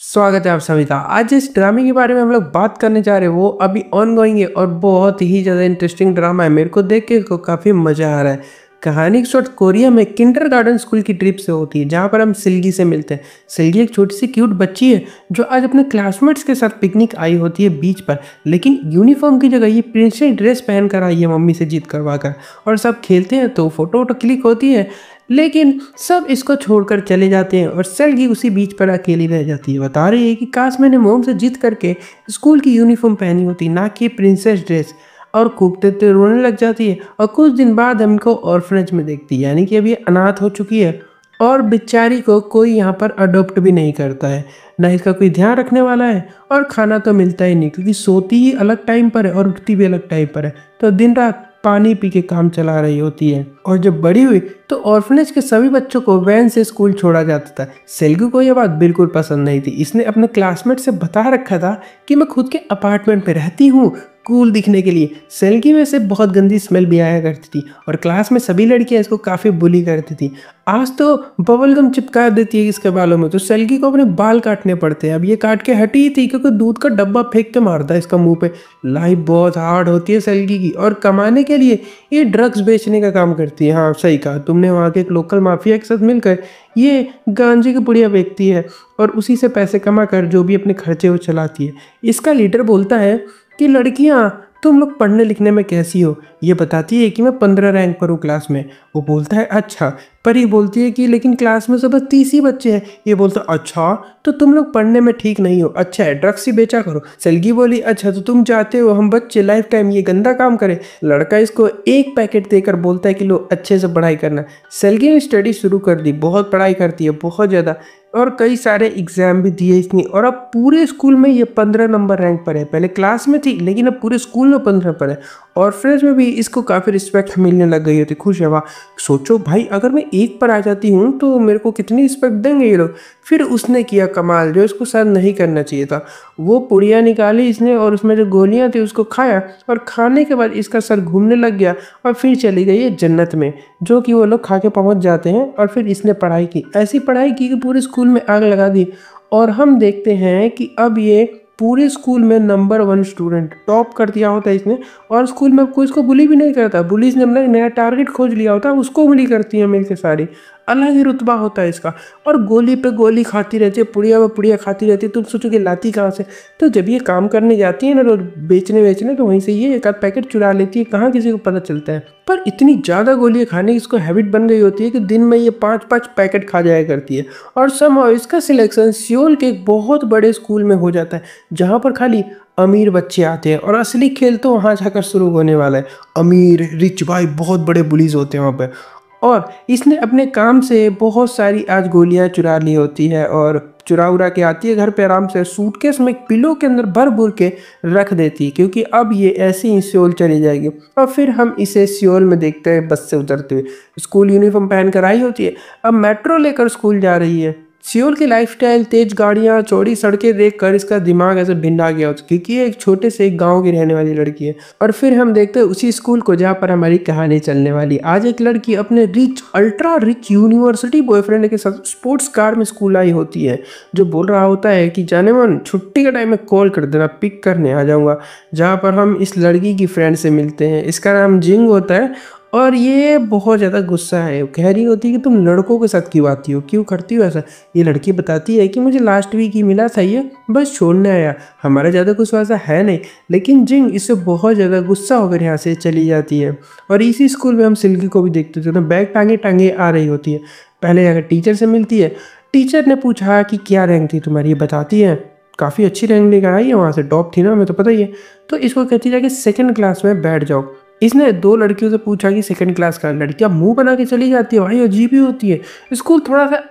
स्वागत है आप सभी का। आज जिस ड्रामे के बारे में हम लोग बात करने जा रहे हैं वो अभी ऑनगोइंग है और बहुत ही ज़्यादा इंटरेस्टिंग ड्रामा है। मेरे को देख के काफ़ी मज़ा आ रहा है। कहानी की शॉर्ट कोरिया में किंडरगार्टन स्कूल की ट्रिप से होती है जहाँ पर हम सिल्गी से मिलते हैं। सिल्गी एक छोटी सी क्यूट बच्ची है जो आज अपने क्लासमेट्स के साथ पिकनिक आई होती है बीच पर, लेकिन यूनिफॉर्म की जगह ये प्रिंसेस ड्रेस पहन कर आई है मम्मी से जीत करवा कर। और सब खेलते हैं तो फोटो वोटो क्लिक होती है, लेकिन सब इसको छोड़कर चले जाते हैं और सेल्गी उसी बीच पर अकेली रह जाती है। बता रही है कि काश मैंने मोम से जीत करके स्कूल की यूनिफॉर्म पहनी होती, ना कि प्रिंसेस ड्रेस। और कूदते रोने लग जाती है और कुछ दिन बाद हमको ऑर्फनेज में देखती है, यानी कि अभी अनाथ हो चुकी है और बेचारी को कोई यहाँ पर अडॉप्ट भी नहीं करता है, ना इसका कोई ध्यान रखने वाला है। और खाना तो मिलता ही नहीं क्योंकि सोती ही अलग टाइम पर है और उठती भी अलग टाइम पर है, तो दिन रात पानी पी के काम चला रही होती है। और जब बड़ी हुई तो ऑर्फनेज के सभी बच्चों को वैन से स्कूल छोड़ा जाता था। सेल्गी को यह बात बिल्कुल पसंद नहीं थी। इसने अपने क्लासमेट से बता रखा था कि मैं खुद के अपार्टमेंट में रहती हूँ कूल दिखने के लिए। सेल्गी में से बहुत गंदी स्मेल भी आया करती थी और क्लास में सभी लड़कियां इसको काफ़ी बुली करती थी। आज तो बबल गम चिपका देती है इसके बालों में, तो सेल्गी को अपने बाल काटने पड़ते हैं। अब ये काट के हटी थी क्योंकि दूध का डब्बा फेंक के मारता है इसका मुंह पे। लाइफ बहुत हार्ड होती है सेल्गी की और कमाने के लिए ये ड्रग्स बेचने का काम करती है। हाँ सही कहा तुमने, वहाँ के एक लोकल माफिया के साथ मिलकर ये गांजे की पुड़िया बेचती है और उसी से पैसे कमा कर जो भी अपने खर्चे वो चलाती है। इसका लीडर बोलता है कि लड़कियां तुम लोग पढ़ने लिखने में कैसी हो। ये बताती है कि मैं 15 रैंक पर हूँ क्लास में। वो बोलता है अच्छा, पर ये बोलती है कि लेकिन क्लास में सब 30 ही बच्चे हैं। ये बोलता है अच्छा तो तुम लोग पढ़ने में ठीक नहीं हो, अच्छा है ड्रग्स ही बेचा करो। सेल्गी बोली अच्छा तो तुम चाहते हो हम बच्चे लाइफ टाइम ये गंदा काम करें। लड़का इसको एक पैकेट देकर बोलता है कि लो अच्छे से पढ़ाई करना। सेल्गी ने स्टडी शुरू कर दी, बहुत पढ़ाई करती है, बहुत ज़्यादा, और कई सारे एग्जाम भी दिए इसने। और अब पूरे स्कूल में ये 15 नंबर रैंक पर है। पहले क्लास में थी लेकिन अब पूरे स्कूल में 15 पर है। और फ्रेंड्स में भी इसको काफ़ी रिस्पेक्ट मिलने लग गई होती। खुश है वाह, सोचो भाई अगर मैं एक पर आ जाती हूँ तो मेरे को कितनी रिस्पेक्ट देंगे ये लोग। फिर उसने किया कमाल जो इसको शायद नहीं करना चाहिए था। वो पुड़िया निकाली इसने और उसमें जो गोलियां थी उसको खाया, और खाने के बाद इसका सर घूमने लग गया और फिर चली गई है जन्नत में, जो कि वो लोग खा के पहुंच जाते हैं। और फिर इसने पढ़ाई की, ऐसी पढ़ाई की कि पूरे स्कूल में आग लगा दी। और हम देखते हैं कि अब ये पूरे स्कूल में नंबर 1 स्टूडेंट, टॉप कर दिया होता है इसने। और स्कूल में कोई इसको बुली भी नहीं करता। बुलीज ने अपना नया टारगेट खोज लिया होता है, उसको बुली करती है मिलकर सारी। अलग ही रुतबा होता है इसका। और गोली पे गोली खाती रहती है, पुड़िया पे पुड़िया खाती रहती है। तुम सोचो कि लाती कहाँ से। तो जब ये काम करने जाती है ना रोज बेचने तो वहीं से ये एक आध पैकेट चुरा लेती है, कहाँ किसी को पता चलता है। पर इतनी ज़्यादा गोलियाँ खाने की इसको हैबिट बन गई होती है कि दिन में ये 5-5 पैकेट खा जाया करती है। और समहाउ इसका सिलेक्शन सियोल के एक बहुत बड़े स्कूल में हो जाता है जहाँ पर खाली अमीर बच्चे आते हैं। और असली खेल तो वहाँ जाकर शुरू होने वाला है। अमीर रिच भाई बहुत बड़े बुलीज होते हैं वहाँ पर। और इसने अपने काम से बहुत सारी आज गोलियां चुरा ली होती है और चुरा उरा के आती है घर पे आराम से, सूटकेस में पिलो के अंदर भर भर के रख देती है क्योंकि अब ये ऐसे ही सियोल चली जाएगी। और फिर हम इसे सियोल में देखते हैं बस से उतरते हुए। स्कूल यूनिफॉर्म पहन कर आई होती है, अब मेट्रो लेकर स्कूल जा रही है। सियोल की लाइफस्टाइल, तेज गाड़ियाँ, चौड़ी सड़कें देखकर इसका दिमाग ऐसे भिन्न आ गया होता क्योंकि ये एक छोटे से एक गांव की रहने वाली लड़की है। और फिर हम देखते हैं उसी स्कूल को जहाँ पर हमारी कहानी चलने वाली। आज एक लड़की अपने rich ultra rich university boyfriend के साथ स्पोर्ट्स कार में स्कूल आई होती है, जो बोल रहा होता है कि जाने मन छुट्टी के टाइम में कॉल कर देना, पिक करने आ जाऊँगा। जहाँ पर हम इस लड़की की फ्रेंड से मिलते हैं, इसका नाम जिंग होता है। और ये बहुत ज़्यादा गुस्सा है, कह रही होती है कि तुम लड़कों के साथ क्यों आती हो, क्यों करती हो ऐसा। ये लड़की बताती है कि मुझे लास्ट वीक ही मिला था, ये बस छोड़ने आया, हमारा ज़्यादा कुछ वैसा है नहीं। लेकिन जिंग इससे बहुत ज़्यादा गुस्सा होकर यहाँ से चली जाती है। और इसी स्कूल में हम सिल्की को भी देखते थे, तो बैग टांगे टांगे आ रही होती है। पहले जाकर टीचर से मिलती है। टीचर ने पूछा कि क्या रैंक थी तुम्हारी, ये बताती है काफ़ी अच्छी रैंक लेकर आई है, वहाँ से टॉप थी ना, हमें तो पता ही है। तो इसको कहती है कि सेकेंड क्लास में बैठ जाओ। इसने 2 लड़कियों से पूछा कि सेकंड क्लास का। लड़कियां मुंह बना के चली जाती है, भाई अजीब ही होती है। स्कूल थोड़ा सा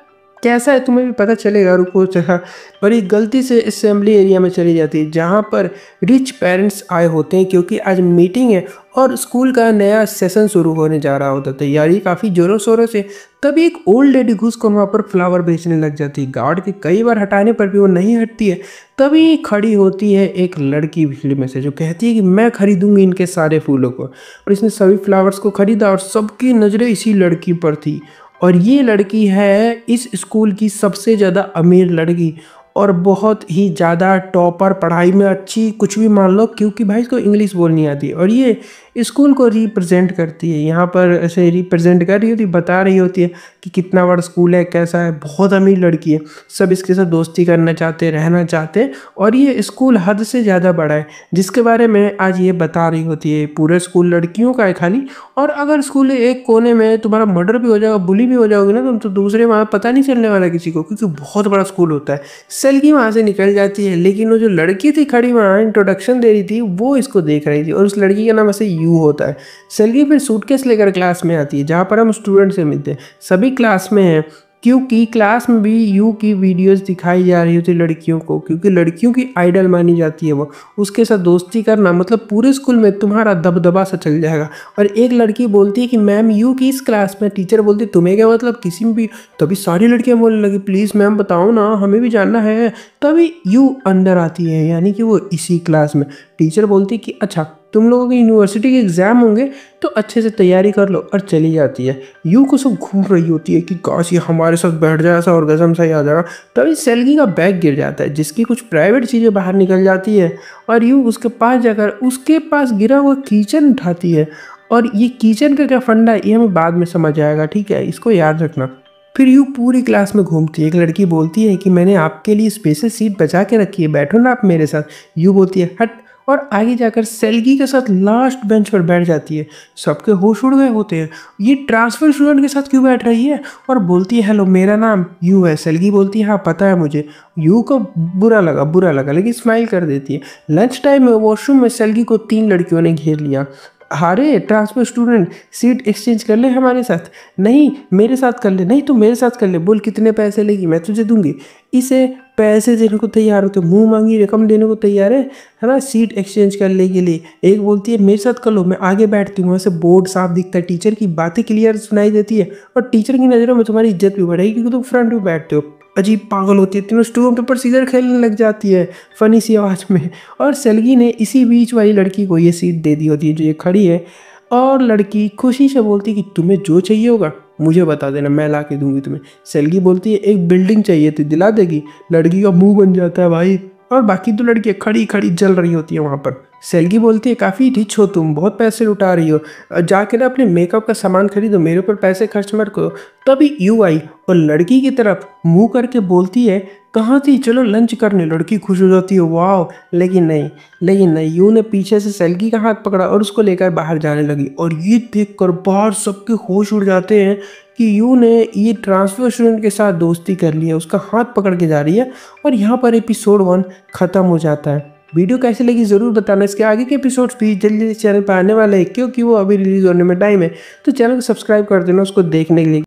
कैसा है तुम्हें भी पता चलेगा, रुको जरा। पर ये गलती से असेंबली एरिया में चली जाती है जहाँ पर रिच पेरेंट्स आए होते हैं क्योंकि आज मीटिंग है और स्कूल का नया सेशन शुरू होने जा रहा होता है। तैयारी काफ़ी जोरों शोरों से। तभी एक ओल्ड लेडी घुस कर वहाँ पर फ्लावर बेचने लग जाती है। गार्ड के कई बार हटाने पर भी वो नहीं हटती है। तभी खड़ी होती है एक लड़की भीड़ में से जो कहती है कि मैं खरीदूंगी इनके सारे फूलों को। और इसने सभी फ्लावर्स को खरीदा और सबकी नज़रें इसी लड़की पर थी। और ये लड़की है इस स्कूल की सबसे ज़्यादा अमीर लड़की। और बहुत ही ज़्यादा टॉपर, पढ़ाई में अच्छी, कुछ भी मान लो, क्योंकि भाई इसको इंग्लिश बोलनी आती है और ये स्कूल को रिप्रेजेंट करती है। यहाँ पर ऐसे रिप्रेजेंट कर रही होती है, बता रही होती है कि कितना बड़ा स्कूल है, कैसा है, बहुत अमीर लड़की है, सब इसके साथ दोस्ती करना चाहते हैं, रहना चाहते हैं और ये स्कूल हद से ज़्यादा बड़ा है, जिसके बारे में आज ये बता रही होती है। पूरे स्कूल लड़कियों का है खाली, और अगर स्कूल के एक कोने में तुम्हारा मर्डर भी हो जाएगा, बुली भी हो जाओगे ना तुम, तो दूसरे वहाँ पता नहीं चलने वाला किसी को, क्योंकि बहुत बड़ा स्कूल होता है। सेल्गी वहाँ से निकल जाती है, लेकिन वो जो लड़की थी खड़ी वहाँ इंट्रोडक्शन दे रही थी, वो इसको देख रही थी और उस लड़की का नाम ऐसे यू होता है। सेल्गी फिर सूटकेस लेकर क्लास में आती है, जहाँ पर हम स्टूडेंट से मिलते हैं, सभी क्लास में हैं, क्योंकि क्लास में भी यू की वीडियोस दिखाई जा रही होती लड़कियों को, क्योंकि लड़कियों की आइडल मानी जाती है वो। उसके साथ दोस्ती करना मतलब पूरे स्कूल में तुम्हारा दबदबा सा चल जाएगा। और एक लड़की बोलती है कि मैम यू की इस क्लास में, टीचर बोलती है तुम्हें क्या मतलब, किसी में भी। तभी सारी लड़कियां बोलने लगी प्लीज़ मैम बताओ ना, हमें भी जानना है। तभी यू अंदर आती है, यानी कि वो इसी क्लास में। टीचर बोलती है कि अच्छा तुम लोगों के यूनिवर्सिटी के एग्ज़ाम होंगे तो अच्छे से तैयारी कर लो, और चली जाती है। यू को सब घूम रही होती है कि काश ये हमारे साथ बैठ जाए, ऐसा ऑर्गेज़म सा ही आ जाएगा। तभी सेल्गी का बैग गिर जाता है, जिसकी कुछ प्राइवेट चीज़ें बाहर निकल जाती है, और यू उसके पास जाकर उसके पास गिरा हुआ कीचेन उठाती है। और ये कीचेन का क्या फंडा है ये हमें बाद में समझ आएगा, ठीक है, इसको याद रखना। फिर यू पूरी क्लास में घूमती है, एक लड़की बोलती है कि मैंने आपके लिए स्पेशल सीट बचा के रखी है, बैठो ना आप मेरे साथ। यू बोलती है हट, और आगे जाकर सेल्गी के साथ लास्ट बेंच पर बैठ जाती है। सबके होश उड़ गए होते हैं, ये ट्रांसफर स्टूडेंट के साथ क्यों बैठ रही है, और बोलती है हेलो मेरा नाम यू है। सेल्गी बोलती है हाँ पता है मुझे। यू को बुरा लगा लेकिन स्माइल कर देती है। लंच टाइम में वॉशरूम में सेल्गी को 3 लड़कियों ने घेर लिया। अरे ट्रांसफर स्टूडेंट, सीट एक्सचेंज कर ले हमारे साथ। नहीं मेरे साथ कर ले, नहीं तो मेरे साथ कर ले, बोल कितने पैसे लेगी, मैं तुझे दूंगी। इसे पैसे देने को तैयार हो तो मुंह मांगी रकम देने को तैयार है ना, सीट एक्सचेंज करने के लिए। एक बोलती है मेरे साथ कर लो, मैं आगे बैठती हूँ, वैसे बोर्ड साफ दिखता है, टीचर की बातें क्लियर सुनाई देती है, और टीचर की नज़रों में तुम्हारी इज्जत भी बढ़ेगी क्योंकि तुम फ्रंट में बैठते हो। अजीब पागल होती है, तीनों स्टूलों के ऊपर सीजर खेलने लग जाती है फनी सी आवाज़ में। और सेल्गी ने इसी बीच वाली लड़की को ये सीट दे दी होती है जो ये खड़ी है, और लड़की खुशी से बोलती है कि तुम्हें जो चाहिए होगा मुझे बता देना, मैं ला के दूंगी तुम्हें। सेल्गी बोलती है एक बिल्डिंग चाहिए थी, दिला देगी। लड़की का मुंह बन जाता है भाई, और बाकी तो लड़कियां खड़ी खड़ी जल रही होती है वहाँ पर। सेल्गी बोलती है काफ़ी रिच हो तुम, बहुत पैसे लुटा रही हो, जाके ना अपने मेकअप का सामान खरीदो, मेरे ऊपर पैसे खर्च मत करो। तभी यू आई और लड़की की तरफ मुंह करके बोलती है कहाँ थी, चलो लंच करने। लड़की खुश हो जाती है वाह, लेकिन नहीं, यू ने पीछे से सेल्गी का हाथ पकड़ा और उसको लेकर बाहर जाने लगी। और ये देखकर बाहर सबके होश उड़ जाते हैं कि यू ने ये ट्रांसफर स्टूडेंट के साथ दोस्ती कर ली है, उसका हाथ पकड़ के जा रही है। और यहाँ पर एपिसोड 1 ख़त्म हो जाता है। वीडियो कैसी लगी ज़रूर बताना। इसके आगे के एपिसोड्स भी जल्दी चैनल पर आने वाले हैं, क्योंकि वो अभी रिलीज़ होने में टाइम है, तो चैनल को सब्सक्राइब कर देना उसको देखने के लिए।